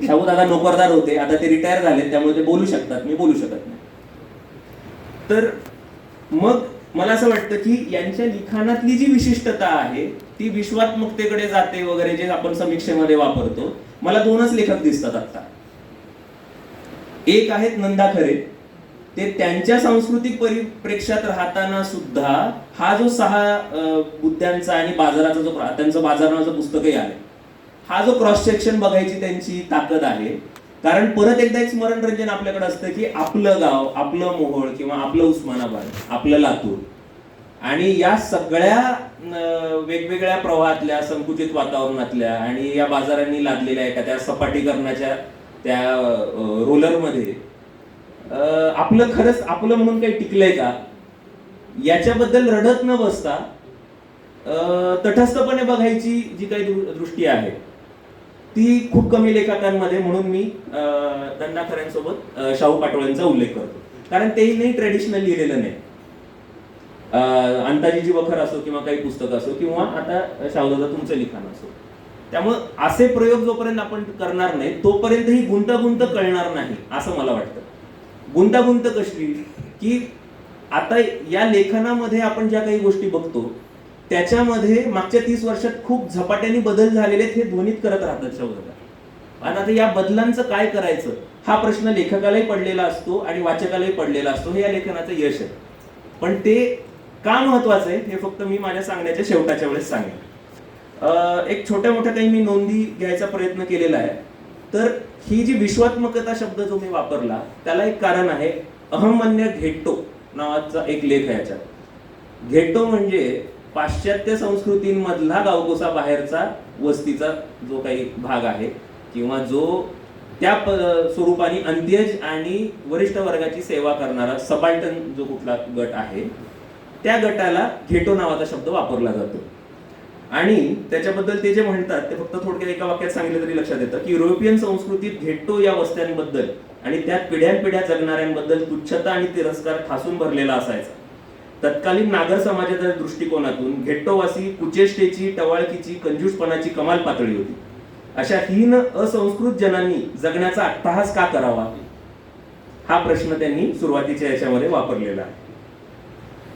शाहूदादा नोकरदार होते, आता ते रिटायर झाले, त्यामुळे ते बोलू शकतात, मी बोलू शकत नाही. तर मग मला असं वाटतं की यांच्या लिखाणातली जी विशिष्टता आहे ती विश्वात्मकतेकडे जाते वगैरे, जे आपण समीक्षेमध्ये वापरतो. मला दोनच लेखक दिसतात आता. एक आहेत नंदा खरे, ते त्यांच्या सांस्कृतिक परिप्रेक्ष्यात राहताना सुद्धा हा जो 6 बुद्ध्यांचा आणि बाजाराचा जो त्यांचं बाजार नावाचं पुस्तकही आहे, हा जो क्रॉस सेक्शन बघायची त्यांची ताकद आहे. कारण परत एकदा एक स्मरणरंजन आपल्याकडे असतं की आपलं गाव, आपलं मोहोळ किंवा आपलं उस्मानाबाद, आपलं लातूर, आणि या सगळ्या वेगवेगळ्या प्रवाहातल्या, संकुचित वातावरणातल्या आणि या बाजारांनी लादलेल्या एखाद्या सपाटीकरणाच्या त्या रोलरमध्ये आपलं खरंच आपलं म्हणून काही टिकलंय का, याच्याबद्दल रडत न बसता तटस्थपणे बघायची जी काही दृष्टी आहे ती खूप कमी लेखकांमध्ये, म्हणून मी नंदा खऱ्यांसोबत शाहू पाटोळेंचा उल्लेख करतो. कारण तेही नाही ट्रेडिशनल लिहिलेलं नाही. अंताजीची वखर असो किंवा काही पुस्तकं असो किंवा आता शाहूदादा तुमचं लिखाण असो, त्यामुळे असे प्रयोग जोपर्यंत आपण करणार नाही तोपर्यंत ही गुंतागुंत कळणार नाही असं मला वाटतं. गुंतागुंत कशी की आता या लेखनामध्ये आपण ज्या काही गोष्टी बघतो त्याच्यामध्ये मागच्या 30 वर्षात खूप झपाट्याने बदल झालेले हे ध्वनित करत राहतात शाहूदादा. आणि आता या बदलांचं काय करायचं हा प्रश्न लेखकालाही पडलेला असतो आणि वाचकालाही पडलेला असतो. हे या लेखनाचं यश आहे. पण ते का महत्वाचं आहे हे फक्त मी माझ्या सांगण्याच्या शेवटाच्या वेळेस सांगेन. एक छोट्या मोठ्या काही मी नोंदी घ्यायचा प्रयत्न केलेला आहे. तर ही जी विश्वात्मकता शब्द जो मी वापरला त्याला एक कारण आहे. अहमन्य घेट्टो नावाचा एक लेख आहे याच्यात. घेट्टो म्हणजे पाश्चात्य संस्कृतींमधला गावकोसा बाहेरचा वस्तीचा जो काही भाग आहे किंवा जो त्या स्वरूपाने अंत्यज आणि वरिष्ठ वर्गाची सेवा करणारा सबाल्टन जो कुठला गट आहे त्या गटाला घेटो नावाचा शब्द वापरला जातो. आणि त्याच्याबद्दल ते जे म्हणतात ते फक्त थोडक्यात एका वाक्यात सांगितलं तरी लक्षात येतं की युरोपियन संस्कृतीत घेट्टो या वस्त्यांबद्दल आणि त्यात पिढ्यानपिढ्या जगणाऱ्यांबद्दल तुच्छता आणि तिरस्कार ठासून भरलेला असायचा. तत्कालीन नागर समाजाच्या दृष्टिकोनातून घेट्टोवासी कुचेष्टेची, टवाळकीची, कंजूसपणाची कमाल पातळी होती. अशा हीन असंस्कृत जनांनी जगण्याचा अट्टहास का करावा हा प्रश्न त्यांनी सुरुवातीच्या याच्यामध्ये वापरलेला आहे.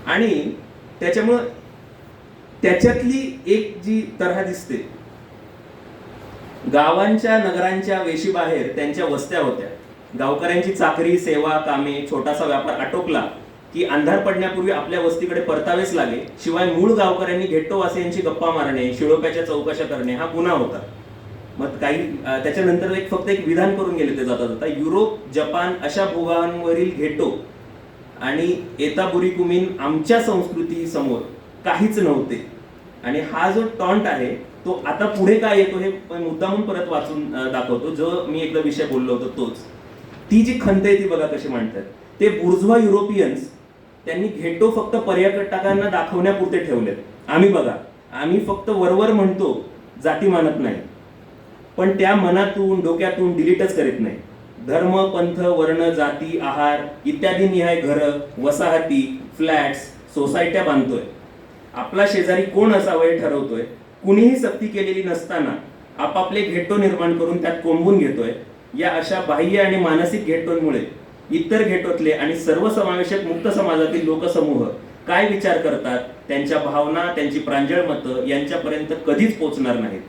आणि त्याच्यामुळं त्याच्यातली एक जी तऱ्हा दिसते, गावांच्या नगरांच्या वेशीबाहेर त्यांच्या वस्त्या होत्या. गावकऱ्यांची चाकरी, सेवा, कामे, छोटासा व्यापार आटोपला की अंधार पडण्यापूर्वी आपल्या वस्तीकडे परतावेच लागे. शिवाय मूळ गावकऱ्यांनी घेट्टोवासियांची गप्पा मारणे, शिळोप्याच्या चौकशा करणे हा गुन्हा होता. मग काही त्याच्यानंतर फक्त एक विधान करून गेले ते जाता जाता, युरोप, जपान अशा भूभागांवरील घेट्टो आणि एताबुरीकुमिन आमच्या संस्कृती समोर काहीच नव्हते. आणि हा जो टॉन्ट आहे तो आता पुढे काय येतो हे मुद्दामून परत वाचून दाखवतो. जो मी एकदा विषय बोललो होतो तोच. ती जी खंत आहे ती बघा कशी मांडतात. ते बुर्झवा युरोपियन्स त्यांनी घेट्टो फक्त पर्यटकांना दाखवण्यापुरते ठेवलेत. आम्ही बघा, आम्ही फक्त वरवर म्हणतो, जाती मानत नाही, पण त्या मनातून डोक्यातून डिलीटच करीत नाही. धर्म, पंथ, वर्ण, जाती, आहार इत्यादी निहाय घरं, वसाहती, फ्लॅट्स, सोसायट्या बांधतोय. आपला शेजारी कोण असावं ठरवतोय. कुणीही सक्ती केलेली नसताना आपापले घेट्टो निर्माण करून त्यात कोंबून घेतोय. या अशा बाह्य आणि मानसिक घेट्टोंमुळे इतर घेट्टोतले आणि सर्वसमावेशक मुक्त समाजातील लोकसमूह काय विचार करतात, त्यांच्या भावना, त्यांची प्रांजळ मतं यांच्यापर्यंत कधीच पोहोचणार नाहीत.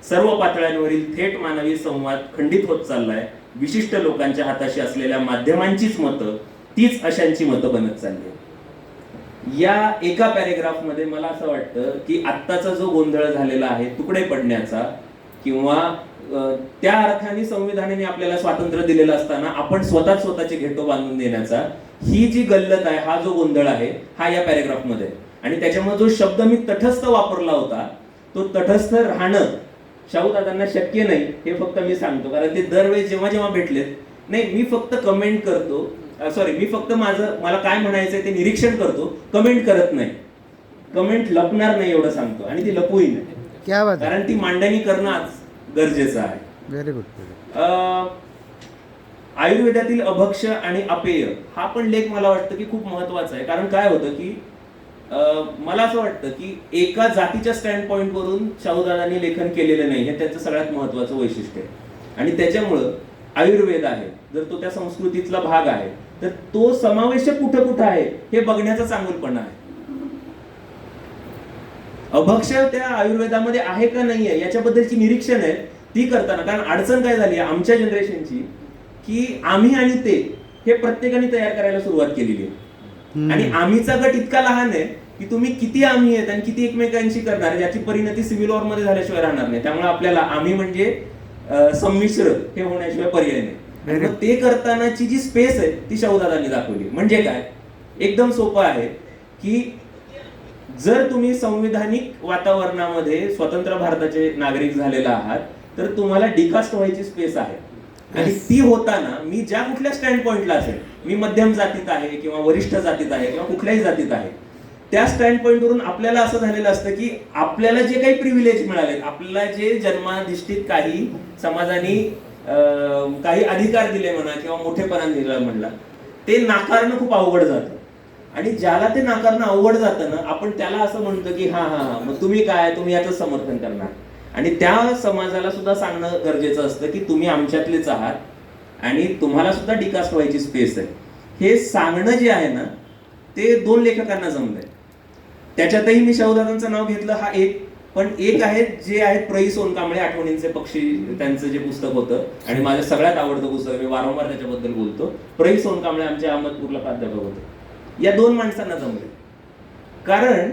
सर्व पातळ्यांवरील थेट मानवी संवाद खंडित होत चाललाय. विशिष्ट लोकांच्या हाताशी असलेल्या माध्यमांचीच मतं तीच अशांची मतं बनत चालली. या एका पॅरेग्राफ मध्ये मला असं वाटतं की आत्ताचा जो गोंधळ झालेला आहे तुकडे पडण्याचा, किंवा त्या अर्थाने संविधानाने आपल्याला स्वातंत्र्य दिलेलं असताना आपण स्वतःचे घेट्टो बांधून देण्याचा, ही जी गल्लत आहे, हा जो गोंधळ आहे हा या पॅरेग्राफ मध्ये. आणि त्याच्यामुळे जो शब्द मी तटस्थ वापरला होता तो तटस्थ राहणं शाहूदादांना शक्य नाही हे फक्त मी सांगतो. कारण ते दरवेळी जेव्हा जेव्हा भेटलेत, नाही मी फक्त कमेंट करतो, मी फक्त मला काय म्हणायचंय ते निरीक्षण करतो, कमेंट करत नाही. कमेंट लपणार नाही एवढं सांगतो आणि ती लपूही नाही, कारण ती मांडणी करणं आज गरजेचं आहे. Very good. आयुर्वेदातील अभक्ष आणि अपेय हा पण लेख मला वाटतं की खूप महत्वाचा आहे. कारण काय होतं की मला असं वाटतं की एका जातीच्या स्टँड पॉइंट वरून शाहूदादांनी लेखन केलेलं नाही हे त्याचं सगळ्यात महत्वाचं वैशिष्ट्य आहे. आणि त्याच्यामुळं आयुर्वेद आहे, जर तो त्या संस्कृतीतला भाग आहे, तर तो समावेशक कुठं कुठं आहे हे बघण्याचा चांगुलपणा आहे. अभक्ष्य त्या आयुर्वेदामध्ये आहे का नाहीये याच्याबद्दलची निरीक्षण आहे ती करताना. कारण अडचण काय झाली आमच्या जनरेशनची, की आम्ही आणि ते हे प्रत्येकाने तयार करायला सुरुवात केलेली आहे. आणि आम्हीचा गट इतका लहान आहे की तुम्ही किती आम्ही आहेत आणि किती एकमेकांशी करणार याची परिणती सिव्हिल वॉर मध्ये झाल्याशिवाय राहणार नाही. त्यामुळे आपल्याला आम्ही म्हणजे संमिश्र हे होण्याशिवाय पर्याय नाही. मग ते करतानाची जी स्पेस आहे ती शाहूदादांनी दाखवली. म्हणजे काय, एकदम सोपं आहे की जर तुम्ही संविधानिक वातावरणामध्ये स्वतंत्र भारताचे नागरिक झालेला आहात तर तुम्हाला डिकास्ट व्हायची स्पेस आहे. आणि ती होताना मी ज्या कुठल्या स्टँड पॉइंटला असेल, मी मध्यम जातीत आहे किंवा वरिष्ठ जातीत आहे किंवा कुठल्याही जातीत आहे, त्या स्टँड पॉइंटवरून आपल्याला असं झालेलं असतं की आपल्याला जे काही प्रिव्हिलेज मिळाले, आपल्याला जे जन्माधिष्ठित काही समाजाने काही अधिकार दिले म्हणा किंवा मोठेपणा दिलं म्हणला, ते नाकारणं खूप अवघड जातं. आणि ज्याला ते नाकारणं अवघड जातं ना, आपण त्याला असं म्हणतो की हा हा मग तुम्ही काय, तुम्ही याचं समर्थन करणार. आणि त्या समाजाला सुद्धा सांगणं गरजेचं असतं की तुम्ही आमच्यातलेच आहात आणि तुम्हाला सुद्धा डिकास्ट व्हायची स्पेस आहे. हे सांगणं जे आहे ना ते दोन लेखकांना जमलंय. त्याच्यातही मी शाहूदादांचं नाव घेतलं हा एक, पण एक आहे जे आहेत प्र. सोनकांबळे, आठवणींचे पक्षी, त्यांचं जे पुस्तक होतं आणि माझं सगळ्यात आवडतं पुस्तक, मी वारंवार त्याच्याबद्दल बोलतो. प्र. सोनकांबळे आमचे अहमदपूरला प्राध्यापक होते. या दोन माणसांना जमले. कारण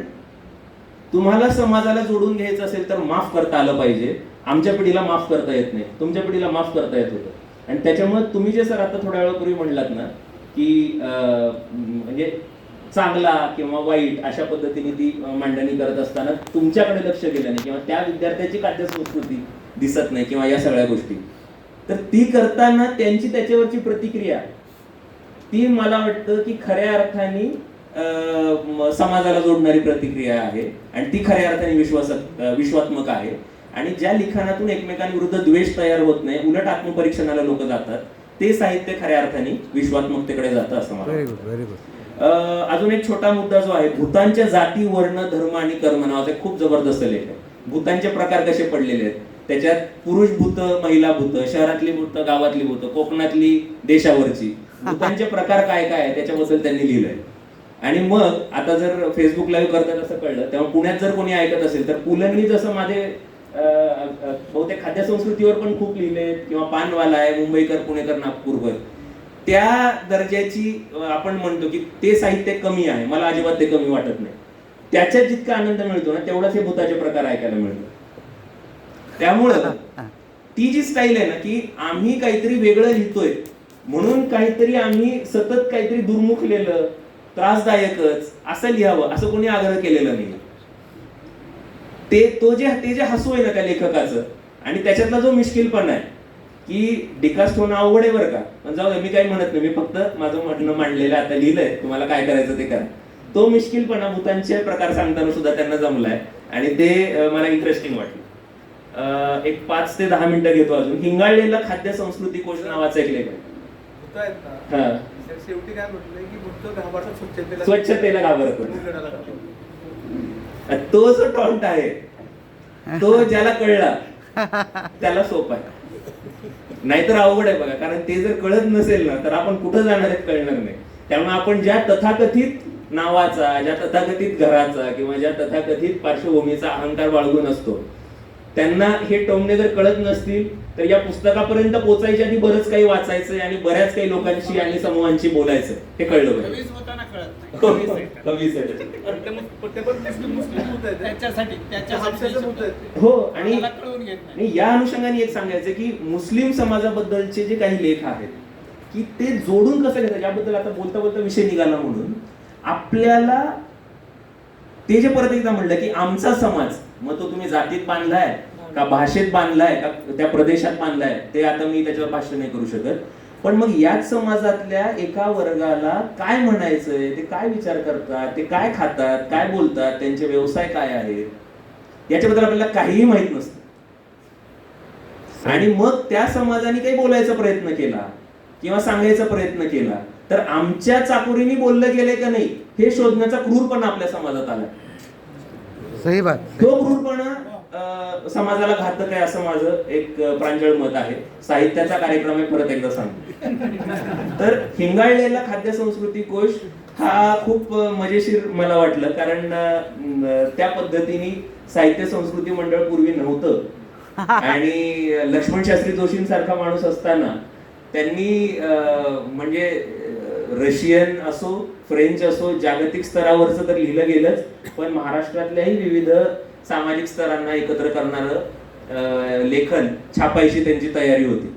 तुम्हाला समाजाला जोडून घ्यायचं असेल तर माफ करता आलं पाहिजे. आमच्या पिढीला माफ करता येत नाही, तुमच्या पिढीला माफ करता येत होतं. आणि त्याच्यामुळे तुम्ही जे सर आता थोड्या वेळापूर्वी म्हणलात ना की म्हणजे चांगला किंवा वाईट अशा पद्धतीने ती मांडणी करत असताना तुमच्याकडे लक्ष गेलं नाही किंवा त्या विद्यार्थ्याची खाद्य संस्कृती दिसत नाही किंवा या सगळ्या गोष्टी, तर ती करताना त्यांची त्याच्यावरची प्रतिक्रिया ती मला वाटतं की खऱ्या अर्थाने समाजाला जोडणारी प्रतिक्रिया आहे आणि ती खऱ्या अर्थाने विश्वात्मक आहे. आणि ज्या लिखाणातून एकमेकांविरुद्ध द्वेष तयार होत नाही, उलट आत्मपरीक्षणाला लोक जातात, ते साहित्य खऱ्या अर्थाने विश्वात्मकतेकडे जातं असं मला वाटतं. अजून एक छोटा मुद्दा जो आहे, भूतांच्या जाती, वर्ण, धर्म आणि कर्म नावाचा खूप जबरदस्त लेख आहे. भूतांचे प्रकार कसे पडलेले आहेत त्याच्यात, पुरुष भूत, महिला भूत, शहरातली भूत, गावातली भूत, कोकणातली, देशावरची, भूतांचे प्रकार काय काय आहे त्याच्याबद्दल त्यांनी लिहिलंय. आणि मग आता जर फेसबुक लाईव्ह करतात असं कळलं, तेव्हा पुण्यात जर कोणी ऐकत असेल तर पुलंनी जसं माझे बहुतेक खाद्य संस्कृतीवर पण खूप लिहिले किंवा पानवाला आहे, मुंबईकर, पुणेकर, नागपूरकर, त्या दर्जाची आपण म्हणतो की ते साहित्य कमी आहे. मला अजिबात ते कमी वाटत नाही. त्याच्यात जितका आनंद मिळतो ना तेवढाच हे भूताचे प्रकार ऐकायला मिळतो. त्यामुळं ती जी स्टाईल आहे ना की आम्ही काहीतरी वेगळं लिहितोय म्हणून काहीतरी आम्ही सतत काहीतरी दुर्मुखलेलं, त्रासदायकच असं लिहावं असं कोणी आग्रह केलेला नाही. ते जे हसू आहे ना त्या लेखकाचं आणि त्याच्यातला जो मिश्किलपणा आहे की डिकास्ट होणं अवघड आहे बरं का, पण जाऊ दे, मी काही म्हणत नाही, मी फक्त माझं म्हणणं मांडलेलं आता लिहिलंय, तुम्हाला काय करायचं ते करा. तो मिश्किलपणा भूतांचे प्रकार सांगताना सुद्धा त्यांना जमलाय आणि ते मला इंटरेस्टिंग वाटलं. एक 5 ते 10 मिनिटं घेतो अजून. हिंगाळलेला खाद्य संस्कृती कोश नावाचा एक लेख आहे. शेवटी काय म्हटलंय की भूत घाबरतात, स्वच्छतेला घाबरतो. तो जो टॉन्ट आहे तो ज्याला कळला त्याला सोपा आहे, नाहीतर अवघड आहे बघा. कारण ते जर कळत नसेल ना तर आपण कुठं जाणार आहेत कळणार नाही. त्यामुळे आपण ज्या तथाकथित नावाचा, ज्या तथाकथित घराचा किंवा ज्या तथाकथित पार्श्वभूमीचा अहंकार बाळगून असतो, त्यांना हे टोमणे जर कळत नसतील तर या पुस्तकापर्यंत पोहोचायच्या आधी बरंच काही वाचायचंय आणि बऱ्याच काही लोकांशी आणि समूहांशी बोलायचं, हे कळलं पाहिजे. हो. आणि या अनुषंगाने एक सांगायचं की मुस्लिम समाजाबद्दलचे जे काही लेख आहेत की ते जोडून कसं घेतात, याबद्दल आता बोलता बोलता विषय निघाला म्हणून आपल्याला ते जे परत एकदा म्हणलं की आमचा समाज, मग तो तुम्ही जातीत बांधलाय का भाषेत बांधलाय का त्या प्रदेशात बांधलाय, ते आता मी त्याच्यावर भाष्य नाही करू शकत. पण मग याच समाजातल्या एका वर्गाला काय म्हणायचंय, ते काय विचार करतात, ते काय खातात, काय बोलतात, त्यांचे व्यवसाय काय आहेत, याच्याबद्दल आपल्याला काहीही माहित नसतं. आणि मग त्या समाजाने काही बोलायचा प्रयत्न केला किंवा सांगायचा प्रयत्न केला तर आमच्या चाकोरीने बोललं गेले का नाही हे शोधण्याचा क्रूरपणा आपल्या समाजात आला. सही बात. तो क्रूरपणा समाजाला घातक आहे असं माझं एक प्रांजळ मत आहे. साहित्याचा कार्यक्रम आहे, परत एकदा सांगतो. तर हिंगाळलेला खाद्य संस्कृती कोश हा खूप मजेशीर मला वाटलं, कारण त्या पद्धतीने साहित्य संस्कृती मंडळ पूर्वी नव्हतं आणि लक्ष्मण शास्त्री जोशींसारखा माणूस असताना त्यांनी म्हणजे रशियन असो फ्रेंच असो जागतिक स्तरावरचं तर लिहिलं गेलंच, पण महाराष्ट्रातल्याही विविध सामाजिक स्तरांना एकत्र करणारं लेखन छापायची त्यांची तयारी होती.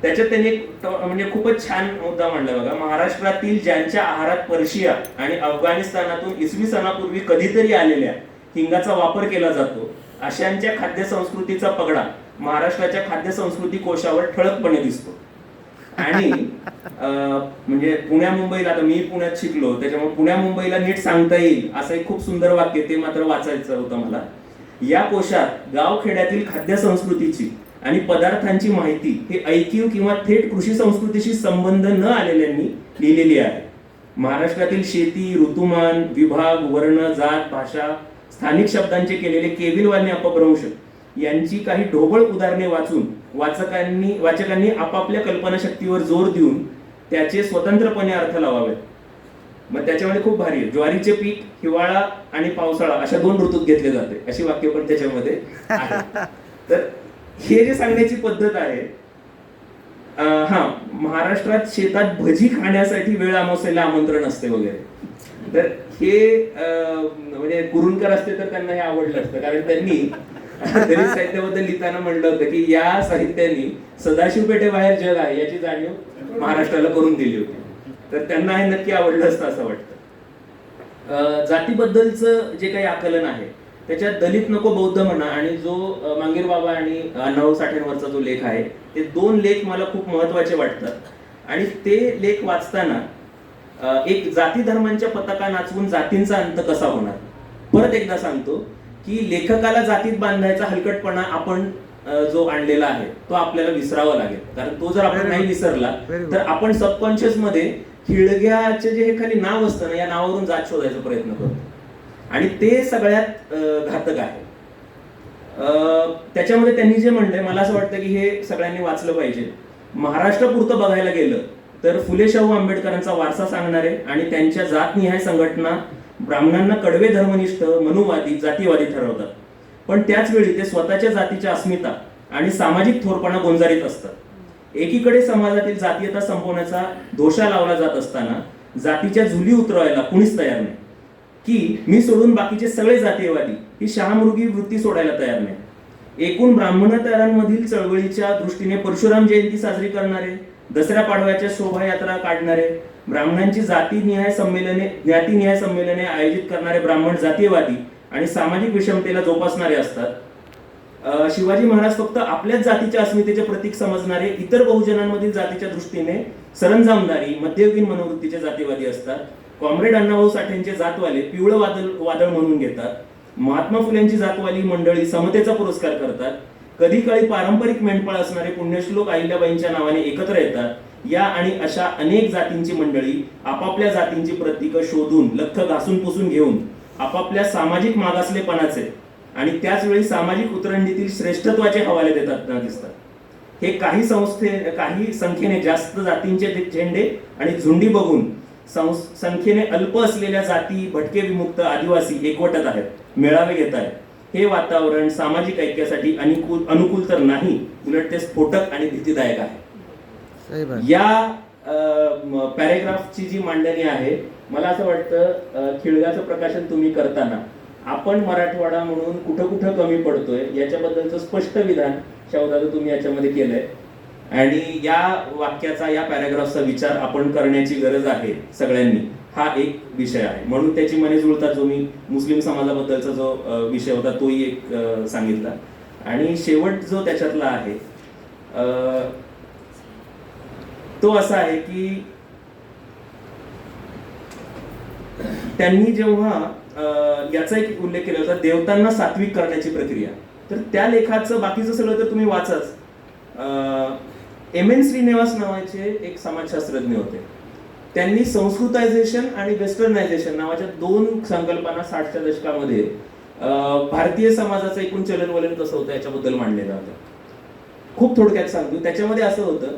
त्याच्यात त्यांनी म्हणजे खूपच छान मुद्दा मांडला बघा. महाराष्ट्रातील ज्यांच्या आहारात पर्शिया आणि अफगाणिस्तानातून इसवी सनापूर्वी कधीतरी आलेल्या हिंगाचा वापर केला जातो, अशांच्या खाद्य संस्कृतीचा पगडा महाराष्ट्राच्या खाद्य संस्कृती कोशावर ठळकपणे दिसतो. आणि म्हणजे पुण्या मुंबईला, आता मी पुण्यात शिकलो त्याच्यामुळे पुण्या मुंबईला नीट सांगता येईल असं एक खूप सुंदर वाक्य, ते मात्र वाचायचं होतं मला. या कोशात गावखेड्यातील खाद्य संस्कृतीची आणि पदार्थांची माहिती हे ऐकीव किंवा थेट कृषी संस्कृतीशी संबंध न आलेल्यांनी लिहिलेली आहे. महाराष्ट्रातील शेती, ऋतुमान, विभाग, वर्ण, जात, भाषा, स्थानिक शब्दांचे केलेले केविलवाणी अपभ्रंश यांची काही ढोबळ उदाहरणे वाचून वाचकांनी आपापल्या कल्पनाशक्तीवर जोर देऊन त्याचे स्वतंत्रपणे अर्थ लावावेत. मग त्याच्यामध्ये खूप भारी आहे. ज्वारीचे पीक हिवाळा आणि पावसाळा अशा 2 ऋतूत घेतले जाते अशी वाक्य पण त्याच्यामध्ये आहे. तर हे जे सांगण्याची पद्धत आहे, हा महाराष्ट्रात शेतात भजी खाण्यासाठी वेळ अमावस्येला आमंत्रण असते वगैरे. तर हे म्हणजे कुरुंदकर असते तर त्यांना हे आवडलं असतं, कारण त्यांनी दलित साहित्याबद्दल लिहिताना म्हणलं होतं की या साहित्याने सदाशिव पेठेबाहेर जग आहे याची जाणीव महाराष्ट्राला करून दिली होती. तर त्यांना हे नक्की आवडलं असतं असं वाटतं. जातीबद्दलचं जे काही आकलन आहे त्याच्यात दलित नको बौद्ध म्हणा आणि जो मांगीर बाबा आणि अण्णाभाऊ साठेंवरचा जो लेख आहे, ते 2 लेख मला खूप महत्वाचे वाटतात. आणि ते लेख वाचताना एक जाती धर्मांच्या पताका नाचवून जातींचा अंत कसा होणार. परत एकदा सांगतो की लेखकाला जातीत बांधायचा हलकटपणा आपण जो आणलेला आहे तो आपल्याला विसरावा लागेल, कारण तो जर आपण नाही विसरला तर आपण सबकॉन्शियस मध्ये खिळग्याचे जे हे खाली नाव असतं ना, या नावावरून जात शोधायचा प्रयत्न करतो आणि ते सगळ्यात घातक आहे. त्याच्यामध्ये त्यांनी जे म्हणलंय मला असं वाटतं की हे सगळ्यांनी वाचलं पाहिजे. महाराष्ट्रापुरतं बघायला गेलं तर फुले शाहू आंबेडकरांचा वारसा सांगणारे आणि त्यांच्या जातनिहाय संघटना ब्राह्मणांना कडवे धर्मनिष्ठ, मनुवादी, जातीवादी ठरवतात, पण त्याच वेळी ते स्वतःच्या जातीच्या अस्मिता आणि सामाजिक थोरपणा गोंजारीत असतात. एकीकडे समाजातील जातीयता संपवण्याचा दोषा लावला जात असताना जातीच्या झुली उतरवायला कुणीच तयार नाही, की मी सोडून बाकीचे सगळे जातीयवादी ही शहामृगी वृत्ती सोडायला तयार नाही. एकूण ब्राह्मणेतरांमधील चळवळीच्या दृष्टीने परशुराम जयंती साजरी करणारे, दसऱ्या पाडव्याच्या शोभायात्रा काढणारे, ब्राह्मणांची ज्ञातिनिहाय संमेलने आयोजित करणारे ब्राह्मण जातीयवादी आणि सामाजिक विषमतेला जोपासणारे असतात. शिवाजी महाराज फक्त आपल्याच जातीच्या अस्मितेचे प्रतीक समजणारे, इतर बहुजनांमधील जातीच्या दृष्टीने सरंजामदारी मध्ययुगीन मनोवृत्तीचे जातीवादी असतात. कॉम्रेड अण्णाभाऊ साठेंचे जातवाले पिवळं वादळ म्हणून घेतात. महात्मा फुलेंची जातवाली मंडळी समतेचा पुरस्कार करतात. कधी काळी पारंपरिक मेंढपाळ असणारे पुण्यश्लोक अहिल्याबाईंच्या नावाने एकत्र येतात. या आणि अशा अनेक जातींची मंडळी आपापल्या जातींची प्रतीकं शोधून लख घासून पुसून घेऊन आपापल्या सामाजिक मागासलेपणाचे आणि त्याच वेळी सामाजिक उतरंडीतील श्रेष्ठत्वाचे हवाले देतात दिसतात. हे काही संख्येने जास्त जातींचे झेंडे आणि झुंडी बघून संख्येने अल्प असलेल्या जाती, भटके, विमुक्त, आदिवासी एकवटत आहेत, मेळावे घेत आहेत. हे वातावरण सामाजिक ऐक्यासाठी अनुकूल तर नाही, उलट ते स्फोटक आणि भीतीदायक आहे. या पॅरेग्राफची जी मांडणी आहे, मला असं वाटतं खिळगाचं प्रकाशन तुम्ही करताना आपण मराठवाडा म्हणून कुठं कुठं कमी पडतोय याच्याबद्दलचं स्पष्ट विधान शाहूदादा तुम्ही याच्यामध्ये केलंय आणि या वाक्याचा, या पॅराग्राफचा विचार आपण करण्याची गरज आहे सगळ्यांनी, हा एक विषय आहे. म्हणून त्याची मने जुळता जो मी मुस्लिम समाजाबद्दलचा जो विषय होता तोही एक सांगितला. आणि शेवट जो त्याच्यातला आहे तो असा आहे की त्यांनी जेव्हा याचा एक उल्लेख केला होता देवतांना सात्विक करण्याची प्रक्रिया, तर त्या लेखाचं बाकीचं सगळं तर तुम्ही वाचाच. एम.एन. श्रीनिवास नावाचे एक समाजशास्त्रज्ञ होते. त्यांनी संस्कृतायझेशन आणि वेस्टर्नायझेशन नावाच्या 2 संकल्पना 60च्या दशकामध्ये भारतीय समाजाचं एकूण चलनवलन कसं होतं याच्याबद्दल मांडलेलं होतं. खूप थोडक्यात सांगतो. त्याच्यामध्ये असं होतं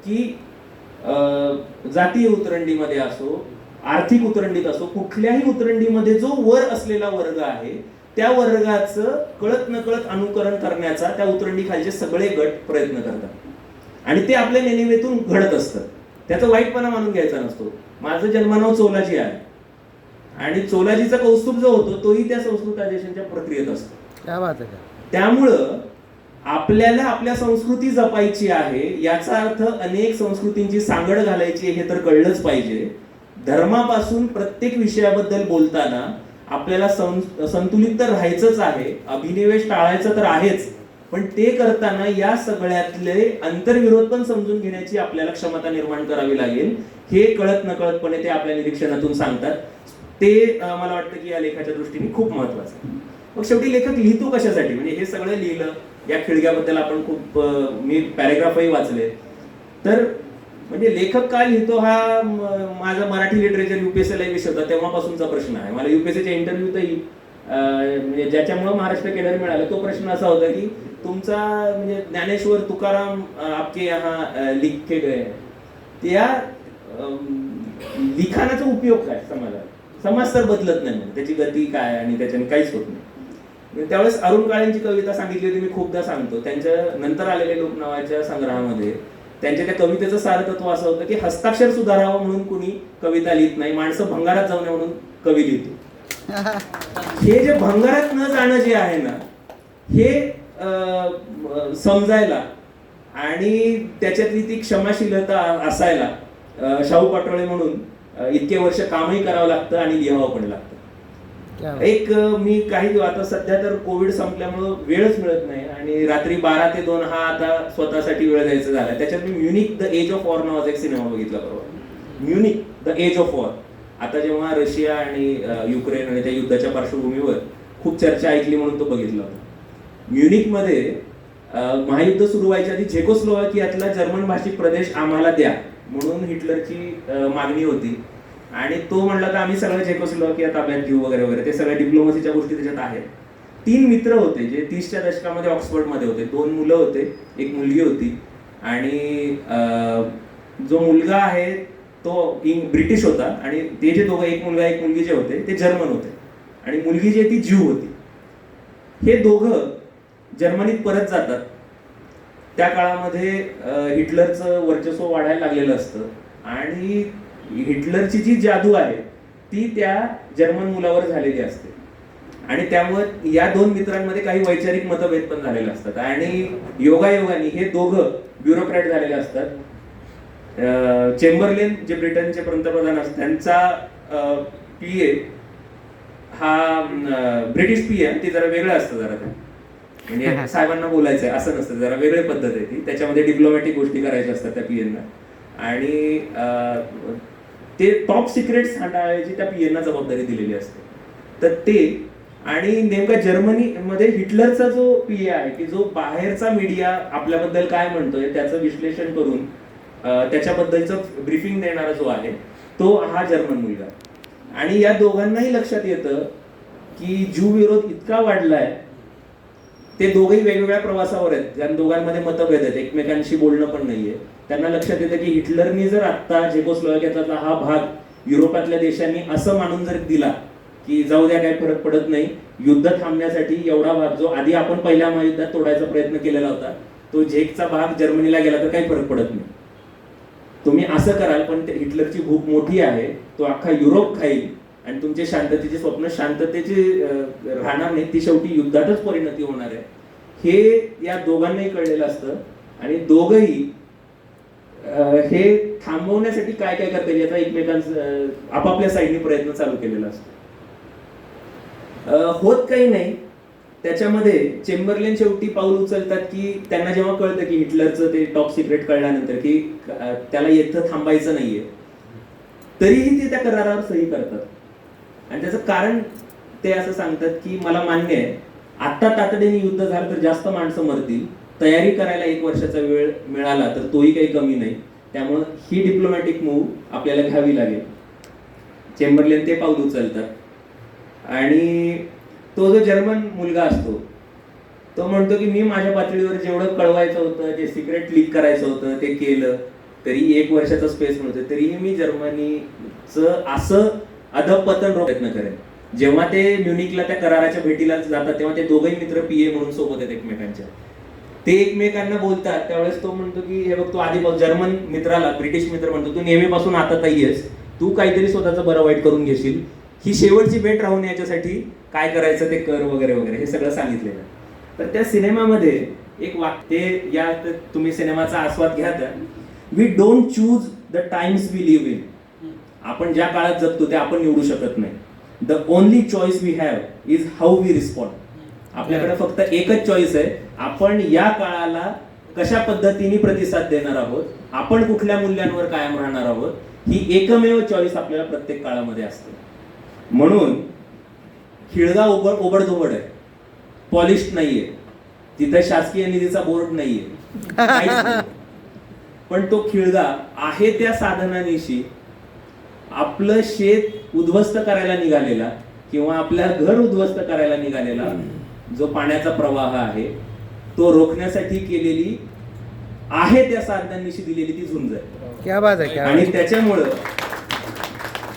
की जातीय उतरंडीमध्ये असो, आर्थिक उतरंडीत असो, कुठल्याही उतरंडीमध्ये जो वर असलेला वर्ग आहे त्या वर्गाचं कळत नकळत अनुकरण करण्याचा त्या उतरंडी खालचे सगळे गट प्रयत्न करतात आणि ते आपल्या नेणिवेतून घडत असतं. त्याचा वाईटपणा मानून घ्यायचा नसतो. माझं जन्मनाव चोलाजी आहे आणि चोलाजीचा कौस्तुभ जो होतो तोही त्या संस्कृतायझेशनच्या प्रक्रियेत असतो. क्या बात आहे. त्यामुळं आपल्याला आपल्या संस्कृती जपायची आहे याचा अर्थ अनेक संस्कृतींची सांगड घालायची हे तर कळलंच पाहिजे. धर्मापासून प्रत्येक विषयाबद्दल बोलताना आपल्याला संतुलित तर राहायचंच आहे, अभिनिवेश टाळायचं तर आहेच, पण ते करताना या सगळ्यातले आंतरविरोध पण समजून घेण्याची आपल्याला क्षमता निर्माण करावी लागेल. हे कळत नकळतपणे ते आपल्या निरीक्षणातून सांगतात. ते मला वाटतं की या लेखाच्या दृष्टीने खूप महत्वाचं आहे. मग शेवटी लेखक लिहितो कशासाठी, म्हणजे हे सगळं लिहिलं या खिळग्याबद्दल आपण खूप मी पॅरेग्राफही वाचले. तर म्हणजे लेखक काय लिहितो हा माझा मराठी लिटरेचर युपीएससीला विषय होता तेव्हापासूनचा प्रश्न आहे. मला युपीएससीच्या इंटरव्ह्यूतही म्हणजे ज्याच्यामुळे महाराष्ट्र केडर मिळालं तो प्रश्न असा होता की तुमचा म्हणजे ज्ञानेश्वर तुकाराम आपके यहाँ लिख के गए, त्या लिखाणाचा उपयोग काय समाजात? समाज तर बदलत नाही, त्याची गती काय आणि त्याच्याने काहीच होत नाही. त्यावेळेस अरुण काळेंची कविता सांगितली होती, मी खूपदा सांगतो. त्यांच्या नंतर आलेले लोक नावाच्या संग्रहामध्ये त्यांच्या त्या कवितेचं सारतत्व असं होतं की हस्ताक्षर सुधारावं म्हणून कुणी कविता लिहित नाही, माणसं भंगारात जाऊ नये म्हणून कवी लिहितो. हे जे भंगारात न जाणं जे आहे ना हे समजायला आणि त्याच्यातली ती क्षमाशीलता असायला शाहू पाटोळे म्हणून इतके वर्ष कामही करावं लागतं आणि लिहावं पण लागतं. एक मी काही आता सध्या तर कोविड संपल्यामुळं वेळच मिळत नाही आणि रात्री 12 ते 2 हा आता स्वतःसाठी वेळ द्यायचा झाला. त्याच्यात मी Munich the Edge of War नावाचा एक सिनेमा बघितला बरोबर. Munich the Edge of War. आता जेव्हा रशिया आणि युक्रेन आणि त्या युद्धाच्या पार्श्वभूमीवर खूप चर्चा ऐकली म्हणून तो बघितला होता. म्युनिकमध्ये महायुद्ध सुरू व्हायच्या आधी झेकोस्लोवाकियातला जर्मन भाषिक प्रदेश आम्हाला द्या म्हणून हिटलरची मागणी होती आणि तो म्हणला तर आम्ही सगळं झेकोस्लोवाकिया ताब्यात घेऊ वगैरे वगैरे. ते सगळ्या डिप्लोमसीच्या गोष्टी त्याच्यात आहेत. 3 मित्र होते जे 30च्या दशकामध्ये ऑक्सफर्डमध्ये होते. 2 मुलं होते, एक मुलगी होती आणि जो मुलगा आहे तो ब्रिटिश होता आणि ते जे दोघं एक मुलगा एक मुलगी जे होते ते जर्मन होते आणि मुलगी जी ती ज्यू होती. हे दोघं जर्मनीत परत जातात. त्या काळामध्ये हिटलरचं वर्चस्व वाढायला लागलेलं असतं आणि हिटलरची जी जादू आहे ती त्या जर्मन मुलावर झालेली असते आणि त्यामुळे या 2 मित्रांमध्ये काही वैचारिक मतभेद पण झालेले असतात आणि योगायोगाने हे दोघं ब्युरोक्रॅट झालेले असतात. चेंबरलेन जे ब्रिटनचे पंतप्रधान असतात त्यांचा पीए हा ब्रिटिश पीए ते जरा वेगळं असतं. जरा ते म्हणजे साहेबांना बोलायचंय असं नसतं, जरा वेगळी पद्धत आहे ती. त्याच्यामध्ये डिप्लोमॅटिक गोष्टी करायच्या असतात त्या पीएनना आणि ते टॉप सिक्रेट्स हाताळायची त्या पीएनना जबाबदारी दिलेली असते. तर ते आणि नेमका जर्मनीमध्ये हिटलरचा जो पीए आहे की जो बाहेरचा मीडिया आपल्याबद्दल काय म्हणतोय त्याचं विश्लेषण करून त्याच्याबद्दलचं ब्रीफिंग देणारा जो आहे तो हा जर्मन मुलगा. आणि या दोघांनाही लक्षात येतं की ज्यू विरोध इतका वाढलाय. ते दोघेही वेगवेगळ्या प्रवासावर आहेत, ज्या दोघांमध्ये मतभेद आहेत, एकमेकांशी बोलणं पण नाहीये. त्यांना लक्षात येतं की हिटलरनी जर आता झेकोस्लोवाकियाचा हा भाग युरोपातल्या देशांनी असं मानून जर दिला की जाऊ द्या काही फरक पडत नाही, युद्ध थांबण्यासाठी एवढा भाग जो आधी आपण पहिल्या महायुद्धात तोडायचा प्रयत्न केलेला होता तो झेकचा भाग जर्मनीला गेला तर काही फरक पडत नाही, तुम्ही असं कराल पण हिटलरची भूक मोठी आहे, तो अख्खा युरोप खाईल आणि तुमचे शांततेचे स्वप्न शांततेचे राहणार नाही, ती शेवटी युद्धातच परिणती होणार आहे. हे या दोघांनाही कळलेलं असतं आणि दोघंही हे थांबवण्यासाठी काय काय करता येईल याचा एकमेकांचं आपापल्या साईडने प्रयत्न चालू केलेला असतो. होत काही नाही. त्याच्यामध्ये चेंबरलेन शेवटी पाऊल उचलतात की त्यांना जेव्हा कळतं की हिटलरचं ते टॉप सिक्रेट कळल्यानंतर की त्याला येतं थांबायचं नाहीये, तरीही ते त्या करारावर सही करतात आणि त्याचं कारण ते असं सांगतात की मला मान्य आहे आता तातडीने युद्ध झालं तर जास्त माणसं मरतील, तयारी करायला 1 वर्षाचा वेळ मिळाला तर तोही काही कमी नाही, त्यामुळे ही डिप्लोमॅटिक मूव्ह आपल्याला घ्यावी लागेल. चेंबरलेन ते पाऊल उचलतात आणि तो जो जर्मन मुलगा असतो तो म्हणतो की मी माझ्या पातळीवर जेवढं कळवायचं होतं, जे सिक्रेट लीक करायचं होतं ते केलं, तरी 1 वर्षाचा स्पेस म्हणतो, तरीही मी जर्मनीचं असं अधपतन प्रयत्न करेन. जेव्हा ते म्युनिकला त्या कराराच्या भेटीला जातात तेव्हा ते दोघंही मित्र पीए म्हणून सोबत आहेत एकमेकांच्या. ते एकमेकांना बोलतात त्यावेळेस तो म्हणतो की हे बघ, तू आधी जर्मन मित्राला ब्रिटिश मित्र म्हणतो, तू नेहमीपासून आता येस, तू काहीतरी स्वतःचं बरं वाईट करून घेशील, ही शेवटची भेट राहून याच्यासाठी काय करायचं ते कर वगैरे वगैरे हे सगळं सांगितलेलं. तर त्या सिनेमामध्ये एक वाक्य, या तुम्ही सिनेमाचा आस्वाद घ्या, तर we don't choose the times we live in. आपण ज्या काळात जगतो ते आपण निवडू शकत नाही. The only choice we have is how we respond. आपल्याकडे फक्त एकच चॉईस आहे, आपण या काळाला कशा पद्धतीने प्रतिसाद देणार आहोत, आपण कुठल्या मूल्यांवर कायम राहणार आहोत, ही एकमेव चॉईस आपल्याला प्रत्येक काळामध्ये असते. म्हणून खिळगा ओबडधोबड आहे, पॉलिश नाहीये, तिथे शासकीय निधीचा बोर्ड नाहीये, काहीच नाही. पण तो खिळगा आहे त्या साधनांनिशी आपलं शेत उद्ध्वस्त करायला निघालेला किंवा आपल्या घर उद्ध्वस्त करायला निघालेला जो पाण्याचा प्रवाह आहे तो रोखण्यासाठी केलेली आहे त्या साधनांनिशी दिलेली ती झुंज आहे. क्या बात आहे, क्या आणि त्याच्यामुळं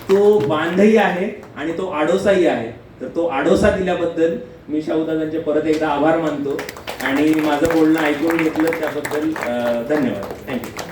तो बांधही आहे आणि तो आडोसाही आहे. तर तो आडोसा दिल्याबद्दल मी शाहूदादांचे परत एकदा आभार मानतो आणि माझं बोलणं ऐकून घेतलं त्याबद्दल धन्यवाद. थँक्यू.